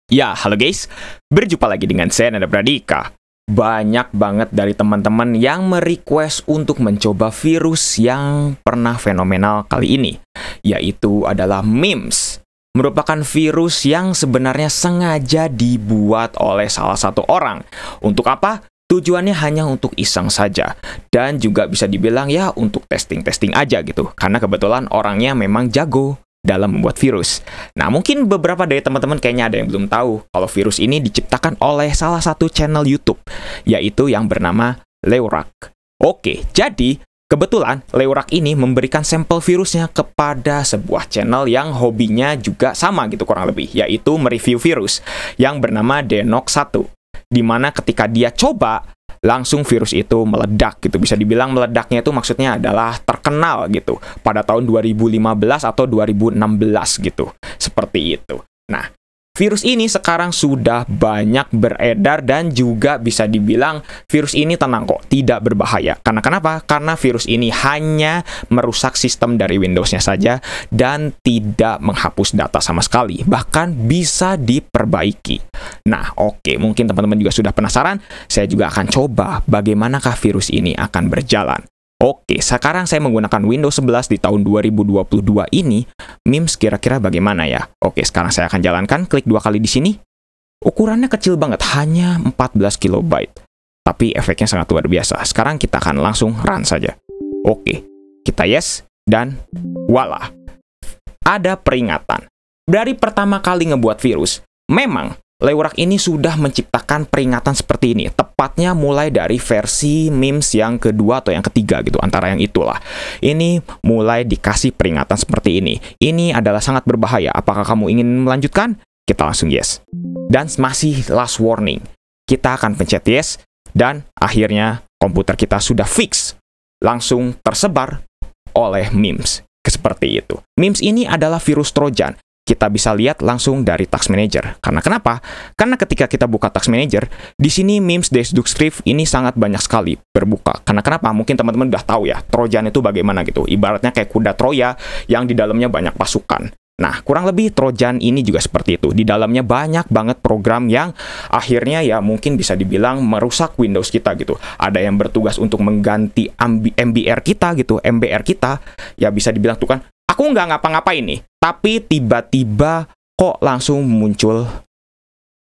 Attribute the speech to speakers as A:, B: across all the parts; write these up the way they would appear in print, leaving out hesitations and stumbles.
A: Ya, halo guys. Berjumpa lagi dengan saya, Nanda Pradika. Banyak banget dari teman-teman yang merequest untuk mencoba virus yang pernah fenomenal kali ini, yaitu adalah memes. Merupakan virus yang sebenarnya sengaja dibuat oleh salah satu orang. Untuk apa? Tujuannya hanya untuk iseng saja. Dan juga bisa dibilang ya untuk testing-testing aja gitu. Karena kebetulan orangnya memang jago dalam membuat virus. Nah, mungkin beberapa dari teman-teman kayaknya ada yang belum tahu kalau virus ini diciptakan oleh salah satu channel YouTube, yaitu yang bernama Leurak. Oke, jadi kebetulan Leurak ini memberikan sampel virusnya kepada sebuah channel yang hobinya juga sama gitu kurang lebih, yaitu mereview virus yang bernama Denox1. Dimana ketika dia coba, langsung virus itu meledak gitu. Bisa dibilang meledaknya itu maksudnya adalah terkenal gitu pada tahun 2015 atau 2016 gitu. Seperti itu. Nah, virus ini sekarang sudah banyak beredar dan juga bisa dibilang virus ini tenang kok, tidak berbahaya. Karena kenapa? Karena virus ini hanya merusak sistem dari Windows-nya saja dan tidak menghapus data sama sekali. Bahkan bisa diperbaiki. Nah, oke, mungkin teman-teman juga sudah penasaran. Saya juga akan coba bagaimanakah virus ini akan berjalan. Oke, sekarang saya menggunakan Windows 11 di tahun 2022 ini. Memes kira-kira bagaimana ya? Oke, sekarang saya akan jalankan. Klik 2 kali di sini. Ukurannya kecil banget, hanya 14 KB. Tapi efeknya sangat luar biasa. Sekarang kita akan langsung run saja. Oke, kita yes, dan voila. Ada peringatan. Dari pertama kali ngebuat virus, memang Leurak ini sudah menciptakan peringatan seperti ini, tepatnya mulai dari versi memes yang kedua atau yang ketiga gitu, antara yang itulah. Ini mulai dikasih peringatan seperti ini. Ini adalah sangat berbahaya. Apakah kamu ingin melanjutkan? Kita langsung yes. Dan masih last warning. Kita akan pencet yes, dan akhirnya komputer kita sudah fix. Langsung tersebar oleh memes. Seperti itu. Memes ini adalah virus Trojan. Kita bisa lihat langsung dari Task Manager. Karena kenapa? Karena ketika kita buka Task Manager, di sini memes Destructive ini sangat banyak sekali berbuka. Karena kenapa? Mungkin teman-teman udah tahu ya, Trojan itu bagaimana gitu. Ibaratnya kayak kuda Troya yang di dalamnya banyak pasukan. Nah, kurang lebih Trojan ini juga seperti itu. Di dalamnya banyak banget program yang akhirnya ya mungkin bisa dibilang merusak Windows kita gitu. Ada yang bertugas untuk mengganti MBR kita gitu. MBR kita ya bisa dibilang tuh kan, aku nggak ngapa-ngapain nih, tapi tiba-tiba kok langsung muncul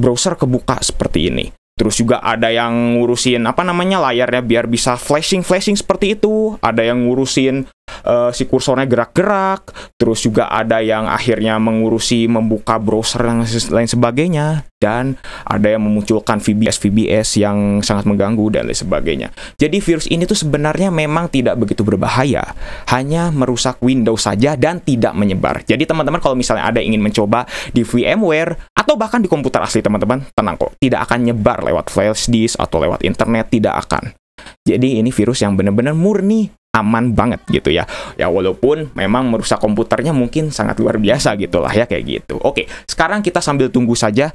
A: browser kebuka seperti ini. Terus juga ada yang ngurusin layarnya biar bisa flashing seperti itu. Ada yang ngurusin si kursornya gerak-gerak. Terus juga ada yang akhirnya membuka browser dan lain sebagainya. Dan ada yang memunculkan VBS yang sangat mengganggu dan lain sebagainya. Jadi virus ini tuh sebenarnya memang tidak begitu berbahaya. Hanya merusak Windows saja dan tidak menyebar. Jadi teman-teman kalau misalnya ada ingin mencoba di VMware atau bahkan di komputer asli teman-teman, tenang kok. Tidak akan nyebar lewat flash disk atau lewat internet, tidak akan. Jadi ini virus yang benar-benar murni aman banget gitu ya. Ya walaupun memang merusak komputernya mungkin sangat luar biasa gitulah ya kayak gitu. Oke, sekarang kita sambil tunggu saja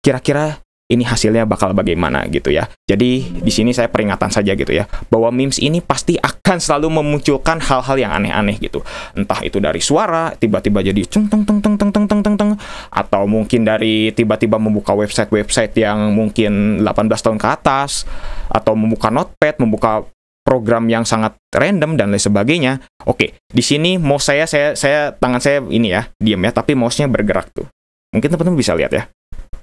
A: kira-kira ini hasilnya bakal bagaimana gitu ya. Jadi di sini saya peringatan saja gitu ya, bahwa memes ini pasti akan selalu memunculkan hal-hal yang aneh-aneh gitu. Entah itu dari suara tiba-tiba jadi cung teng teng teng teng teng teng teng teng, atau mungkin dari tiba-tiba membuka website yang mungkin 18 tahun ke atas, atau membuka notepad, membuka program yang sangat random dan lain sebagainya. Oke, di sini mouse saya tangan saya ini ya, diam ya, tapi mouse-nya bergerak tuh. Mungkin teman-teman bisa lihat ya.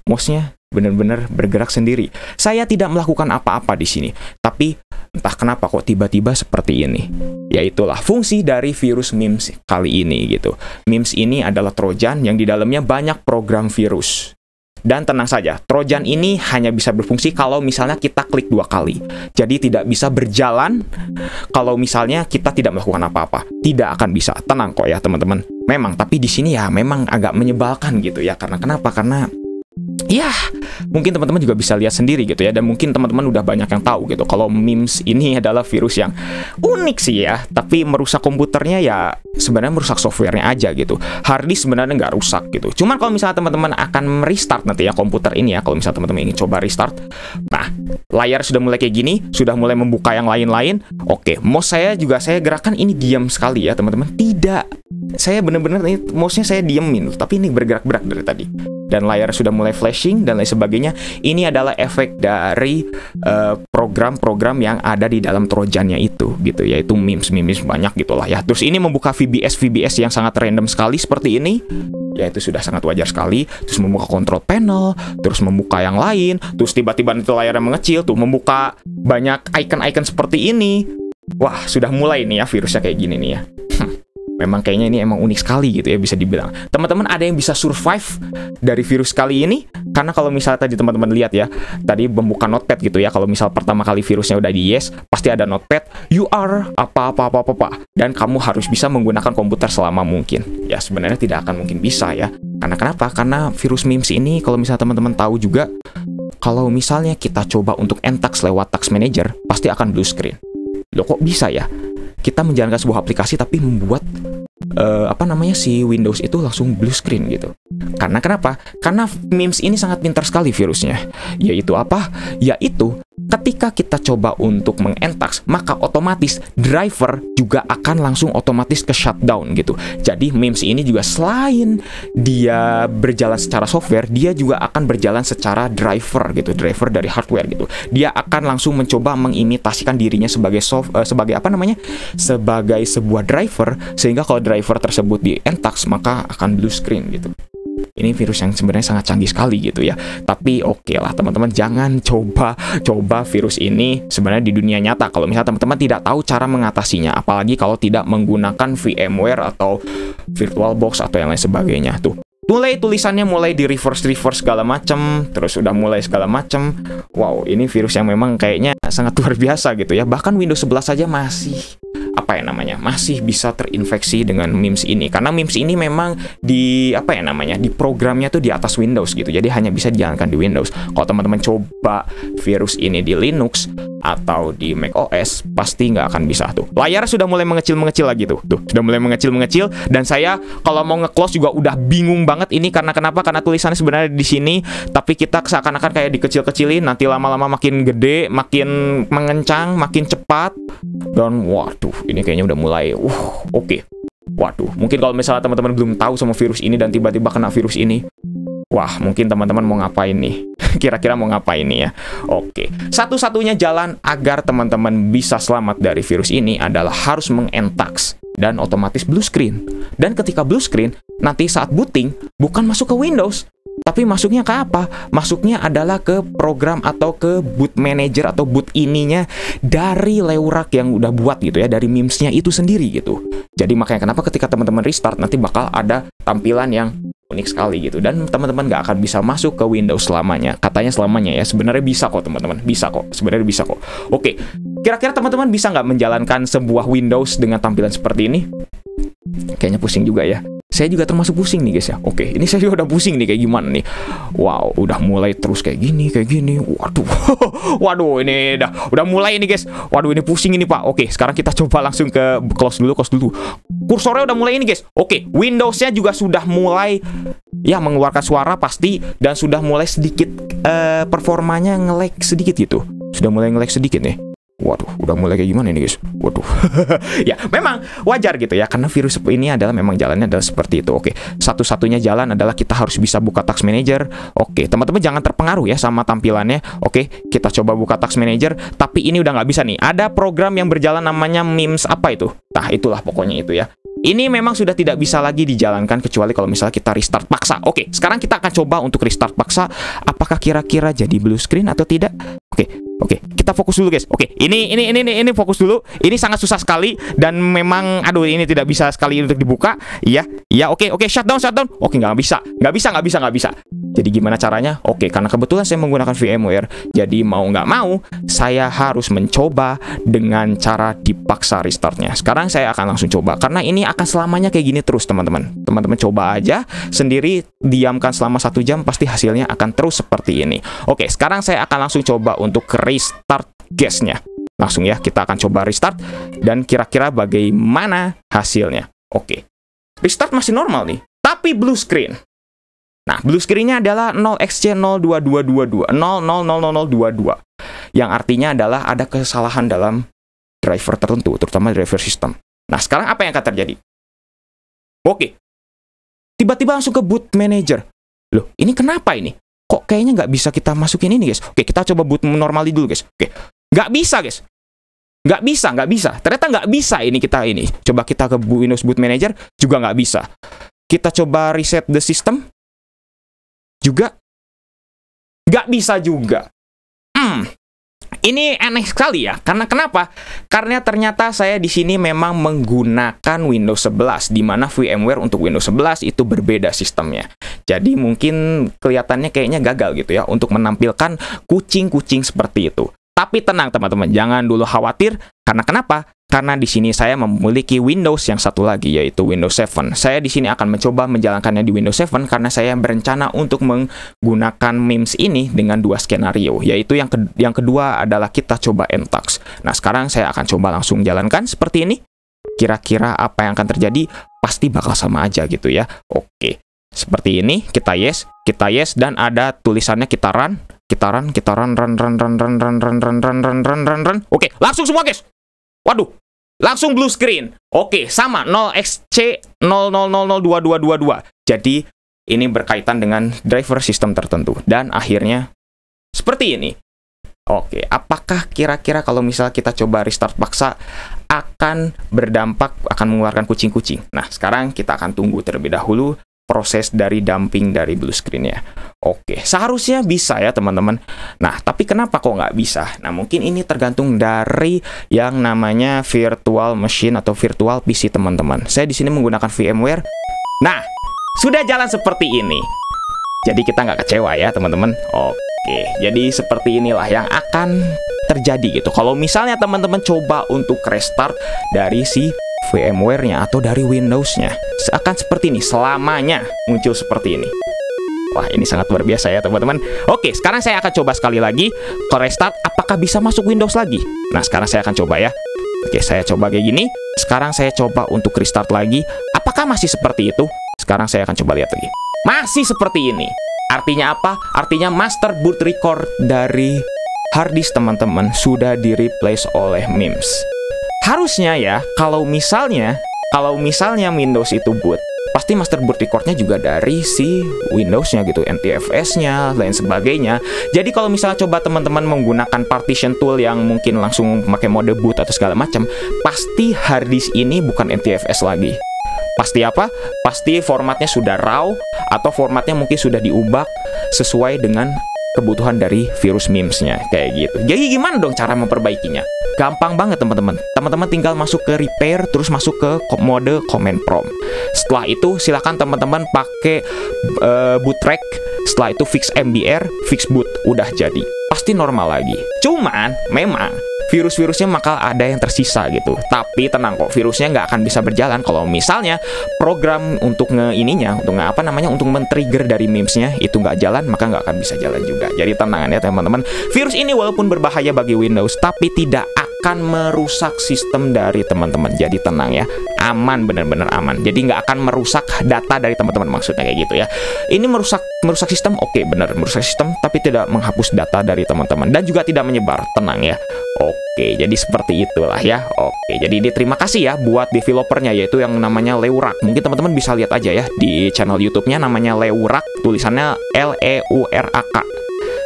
A: Mouse-nya benar-benar bergerak sendiri. Saya tidak melakukan apa-apa di sini, tapi entah kenapa kok tiba-tiba seperti ini. Ya itulah fungsi dari virus memes kali ini gitu. Memes ini adalah Trojan yang di dalamnya banyak program virus. Dan tenang saja, Trojan ini hanya bisa berfungsi kalau misalnya kita klik 2 kali. Jadi tidak bisa berjalan kalau misalnya kita tidak melakukan apa-apa. Tidak akan bisa. Tenang kok ya teman-teman. Memang, tapi di sini ya memang agak menyebalkan gitu ya. Karena kenapa? Karena ya, mungkin teman-teman juga bisa lihat sendiri gitu ya. Dan mungkin teman-teman udah banyak yang tahu gitu kalau memes ini adalah virus yang unik sih ya. Tapi merusak komputernya ya sebenarnya merusak softwarenya aja gitu. Hard disk sebenarnya nggak rusak gitu. Cuman kalau misalnya teman-teman akan restart nanti ya komputer ini ya, kalau misalnya teman-teman ingin coba restart, nah layar sudah mulai kayak gini, sudah mulai membuka yang lain-lain. Oke, mouse saya juga saya gerakan ini diam sekali ya teman-teman. Tidak saya bener-bener ini mouse-nya saya diemin, tapi ini bergerak-gerak dari tadi. Dan layar sudah mulai flashing dan lain sebagainya. Ini adalah efek dari program-program yang ada di dalam trojannya itu, gitu, yaitu memes banyak gitulah ya. Terus ini membuka VBS yang sangat random sekali seperti ini. Ya itu sudah sangat wajar sekali. Terus membuka control panel, terus membuka yang lain, terus tiba-tiba itu layarnya mengecil, tuh membuka banyak icon-icon seperti ini. Wah, sudah mulai nih ya virusnya kayak gini nih ya. Memang kayaknya ini emang unik sekali gitu ya, bisa dibilang. Teman-teman ada yang bisa survive dari virus kali ini? Karena kalau misalnya tadi teman-teman lihat ya, tadi membuka notepad gitu ya, kalau misal pertama kali virusnya udah di yes, pasti ada notepad, you are apa. Dan kamu harus bisa menggunakan komputer selama mungkin. Ya sebenarnya tidak akan mungkin bisa ya. Karena kenapa? Karena virus memes ini, kalau misalnya teman-teman tahu juga, kalau misalnya kita coba untuk entax lewat task manager, pasti akan blue screen. Loh kok bisa ya? Kita menjalankan sebuah aplikasi tapi membuat si Windows itu langsung blue screen gitu. Karena kenapa? Karena memes ini sangat pintar sekali virusnya. Yaitu apa? Yaitu ketika kita coba untuk mengentax, maka otomatis driver juga akan langsung otomatis ke shutdown gitu. Jadi memes ini juga selain dia berjalan secara software, dia juga akan berjalan secara driver gitu, driver dari hardware gitu. Dia akan langsung mencoba mengimitasikan dirinya sebagai sebagai sebuah driver, sehingga kalau driver tersebut di entax maka akan blue screen gitu. Ini virus yang sebenarnya sangat canggih sekali gitu ya. Tapi oke lah teman-teman, jangan coba virus ini sebenarnya di dunia nyata kalau misalnya teman-teman tidak tahu cara mengatasinya, apalagi kalau tidak menggunakan VMware atau VirtualBox atau yang lain sebagainya. Tuh tulisannya mulai di reverse segala macam, terus udah mulai segala macam. Wow, ini virus yang memang kayaknya sangat luar biasa gitu ya. Bahkan Windows 11 saja masih masih bisa terinfeksi dengan memes ini, karena memes ini memang di programnya tuh di atas Windows gitu, jadi hanya bisa dijalankan di Windows. Kalau teman-teman coba virus ini di Linux atau di macOS, pasti nggak akan bisa tuh. Layar sudah mulai mengecil lagi tuh sudah mulai mengecil, dan saya kalau mau nge-close juga udah bingung banget ini. Karena kenapa? Karena tulisannya sebenarnya di sini, tapi kita seakan-akan kayak dikecil-kecilin, nanti lama-lama makin gede, makin mengencang, makin cepat. Dan waduh, ini kayaknya udah mulai oke. Waduh, mungkin kalau misalnya teman-teman belum tahu sama virus ini dan tiba-tiba kena virus ini, wah, mungkin teman-teman mau ngapain nih? Kira-kira mau ngapain nih ya? Oke, satu-satunya jalan agar teman-teman bisa selamat dari virus ini adalah harus mengentax dan otomatis blue screen. Dan ketika blue screen, nanti saat booting bukan masuk ke Windows, tapi masuknya ke apa? Masuknya adalah ke program atau ke boot manager atau boot ininya dari Leurak yang udah buat gitu ya, dari memesnya itu sendiri gitu. Jadi makanya kenapa ketika teman-teman restart nanti bakal ada tampilan yang unik sekali gitu, dan teman-teman nggak akan bisa masuk ke Windows selamanya. Katanya selamanya ya, sebenarnya bisa kok teman-teman, sebenarnya bisa kok. Oke, kira-kira teman-teman bisa nggak menjalankan sebuah Windows dengan tampilan seperti ini? Kayaknya pusing juga ya. Saya juga termasuk pusing nih guys ya. Oke, ini saya juga udah pusing nih kayak gimana nih. Wow, udah mulai terus kayak gini. Waduh. Waduh, ini udah mulai ini guys. Waduh, ini pusing ini Pak. Oke, sekarang kita coba langsung ke close dulu. Kursornya udah mulai ini guys. Oke, Windows-nya juga sudah mulai ya mengeluarkan suara pasti, dan sudah mulai sedikit performanya nge-lag sedikit gitu. Sudah mulai nge-lag sedikit nih. Waduh, udah mulai kayak gimana ini guys? Waduh. Ya, memang wajar gitu ya, karena virus ini adalah memang jalannya adalah seperti itu. Oke, satu-satunya jalan adalah kita harus bisa buka task manager. Oke, teman-teman jangan terpengaruh ya sama tampilannya. Oke, kita coba buka task manager, tapi ini udah nggak bisa nih. Ada program yang berjalan namanya memes apa itu? Nah, itulah pokoknya itu ya. Ini memang sudah tidak bisa lagi dijalankan kecuali kalau misalnya kita restart paksa. Oke, sekarang kita akan coba untuk restart paksa. Apakah kira-kira jadi blue screen atau tidak? Oke, kita fokus dulu guys. Oke, ini fokus dulu. Ini sangat susah sekali dan memang ini tidak bisa sekali untuk dibuka. Iya, oke, shutdown. Oke, nggak bisa. Jadi gimana caranya? Oke, karena kebetulan saya menggunakan VMware, jadi mau nggak mau saya harus mencoba dengan cara dipaksa restartnya. Sekarang saya akan langsung coba, karena ini akan selamanya kayak gini terus teman-teman. Teman-teman coba aja sendiri, diamkan selama 1 jam, pasti hasilnya akan terus seperti ini. Oke, sekarang saya akan langsung coba untuk restart guys-nya. Langsung ya, kita akan coba restart dan kira-kira bagaimana hasilnya. Oke, restart masih normal nih, tapi blue screen. Nah, blue screen-nya adalah 0xC02222, 0000022, yang artinya adalah ada kesalahan dalam driver tertentu, terutama driver sistem. Nah, sekarang apa yang akan terjadi? Oke. Tiba-tiba langsung ke boot manager. Loh, ini kenapa ini? Kok kayaknya nggak bisa kita masukin ini, guys? Oke, kita coba boot normally dulu, guys. Oke, nggak bisa, guys. Nggak bisa. Ternyata nggak bisa ini kita ini. Coba kita ke Windows Boot Manager, juga nggak bisa. Kita coba reset the system, juga nggak bisa juga. Ini aneh sekali ya. Karena kenapa? Karena ternyata saya di sini memang menggunakan Windows 11, di mana VMware untuk Windows 11 itu berbeda sistemnya. Jadi mungkin kelihatannya kayaknya gagal gitu ya untuk menampilkan kucing-kucing seperti itu. Tapi tenang teman-teman, jangan dulu khawatir. Karena kenapa? Karena di sini saya memiliki Windows yang satu lagi, yaitu Windows 7. Saya di sini akan mencoba menjalankannya di Windows 7 karena saya berencana untuk menggunakan MIMS ini dengan dua skenario, yaitu yang kedua adalah kita coba Entax. Nah, sekarang saya akan coba langsung jalankan seperti ini. Kira-kira apa yang akan terjadi? Pasti bakal sama aja gitu ya. Oke. Seperti ini, kita yes, dan ada tulisannya kita run. Run. Oke, langsung semua guys. Waduh, langsung blue screen. Oke, sama 0xC00002222. Jadi ini berkaitan dengan driver sistem tertentu dan akhirnya seperti ini. Oke, apakah kira-kira kalau misal kita coba restart paksa akan berdampak, akan mengeluarkan kucing-kucing? Nah, sekarang kita akan tunggu terlebih dahulu proses dari dumping dari blue screen-nya. Oke, seharusnya bisa ya teman-teman. Nah, tapi kenapa kok nggak bisa? Nah, mungkin ini tergantung dari yang namanya virtual machine atau virtual PC teman-teman. Saya di sini menggunakan VMware. Nah, sudah jalan seperti ini. Jadi kita nggak kecewa ya teman-teman. Oke, jadi seperti inilah yang akan terjadi gitu. Kalau misalnya teman-teman coba untuk restart dari si VMware-nya atau dari Windows-nya, akan seperti ini, selamanya muncul seperti ini. Wah, ini sangat luar biasa ya teman-teman. Oke, sekarang saya akan coba sekali lagi ke restart, apakah bisa masuk Windows lagi. Nah, sekarang saya akan coba ya. Oke, saya coba kayak gini. Sekarang saya coba untuk restart lagi, apakah masih seperti itu? Sekarang saya akan coba lihat lagi. Masih seperti ini. Artinya apa? Artinya master boot record dari harddisk teman-teman sudah di-replace oleh MIMS. Harusnya ya, kalau misalnya Windows itu boot, pasti master boot record-nya juga dari si Windows-nya gitu, NTFS-nya, lain sebagainya. Jadi kalau misalnya coba teman-teman menggunakan partition tool yang mungkin langsung pakai mode boot atau segala macam, pasti harddisk ini bukan NTFS lagi. Pasti apa? Pasti formatnya sudah RAW atau formatnya mungkin sudah diubah sesuai dengan kebutuhan dari virus MIMS-nya kayak gitu. Jadi gimana dong cara memperbaikinya? Gampang banget teman-teman. Teman-teman tinggal masuk ke repair, terus masuk ke mode command prompt. Setelah itu silakan teman-teman pakai boot track. Setelah itu fix MBR, fix boot, udah jadi. Pasti normal lagi. Cuman memang virus-virusnya bakal ada yang tersisa gitu. Tapi tenang kok, virusnya nggak akan bisa berjalan kalau misalnya program untuk untuk men-trigger dari MIMS-nya itu nggak jalan, maka nggak akan bisa jalan juga. Jadi tenang ya teman-teman. Virus ini walaupun berbahaya bagi Windows, tapi tidak akan merusak sistem dari teman-teman. Jadi tenang ya, aman, benar-benar aman. Jadi nggak akan merusak data dari teman-teman, maksudnya kayak gitu ya. Ini merusak sistem, oke, benar, merusak sistem, tapi tidak menghapus data dari teman-teman dan juga tidak menyebar. Tenang ya. Oke, jadi seperti itulah ya. Oke, jadi ini terima kasih ya buat developernya, yaitu yang namanya Leurak. Mungkin teman-teman bisa lihat aja ya di channel YouTube-nya, namanya Leurak, tulisannya LEURAK.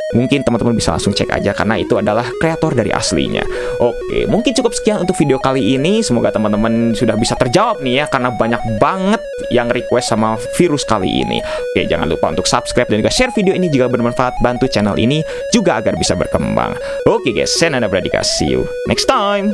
A: Mungkin teman-teman bisa langsung cek aja karena itu adalah kreator dari aslinya. Oke, mungkin cukup sekian untuk video kali ini. Semoga teman-teman sudah bisa terjawab nih ya, karena banyak banget yang request sama virus kali ini. Oke, jangan lupa untuk subscribe dan juga share video ini jika bermanfaat. Bantu channel ini juga agar bisa berkembang. Oke guys, saya Nanda Pradika. See you next time.